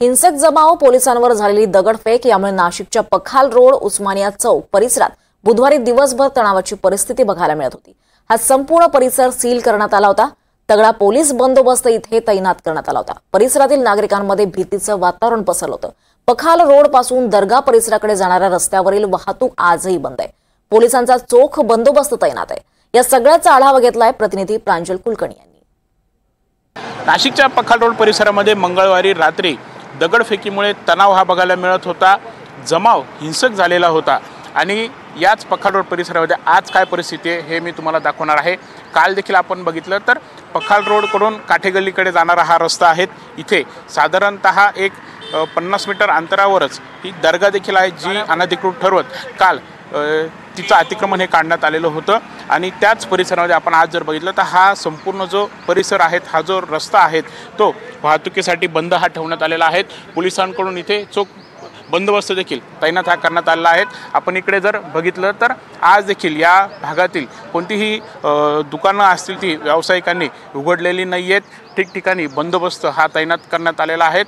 हिंसक जमाव, पोलिसांवर झालेली दगडफेक यामुळे नाशिकच्या पखाल रोड, उस्मानिया चौक परिसरात बुधवारी दिवसभर तणावाची परिस्थिती बघायला मिळत होती। हा संपूर्ण परिसर सील करण्यात आला होता। तगडा पोलीस बंदोबस्त इथे तैनात करण्यात आला होता। परिसरातील नागरिकांमध्ये भीतीचं वातावरण पसरलं होतं। पखाल रोड पासून दर्गा परिसराकडे जाणाऱ्या रस्त्यावरील वाहतूक आजही बंद आहे। पोलिसांचा चोख बंदोबस्त तैनात आहे। या सगळ्याचा आढावा घेतलाय प्रतिनिधी प्रांजल कुलकर्णी यांनी। नाशिकच्या पखाल रोड परिसरामध्ये मंगळवारी रात्री दगडफेकीमुळे तणाव हा बघायला मिळत होता। जमाव हिंसक झालेला होता आणि याच पखाल रोड परिसरामध्ये आज काय परिस्थिती आहे हे मी तुम्हाला दाखवणार आहे। काल देखील आपण बघितलं तर पखाल रोडकडून काठेगल्लीकडे जाणारा हा रस्ता आहे। इथे साधारणतः एक 50 मीटर अंतरावरच ही दर्गा देखील आहे, जी अनधिकृत ठरवत काल तिचं अतिक्रमण हे काढण्यात आलेलं होतं। आणि त्याच परिसरामध्ये आपण आज जर बघितलं तर हा संपूर्ण जो परिसर आहे, हा जो रस्ता आहे तो वाहतुकीसाठी बंद हा ठेवण्यात आलेला आहे। पोलिसांकडून इथे चोख बंदोबस्त देखील तैनात हा करण्यात आलेला आहे। आपण इकडे जर बघितलं तर आज देखील या भागातील कोणतीही दुकानं असतील ती व्यावसायिकांनी उघडलेली नाही आहेत। ठिकठिकाणी बंदोबस्त हा तैनात करण्यात आलेला आहे।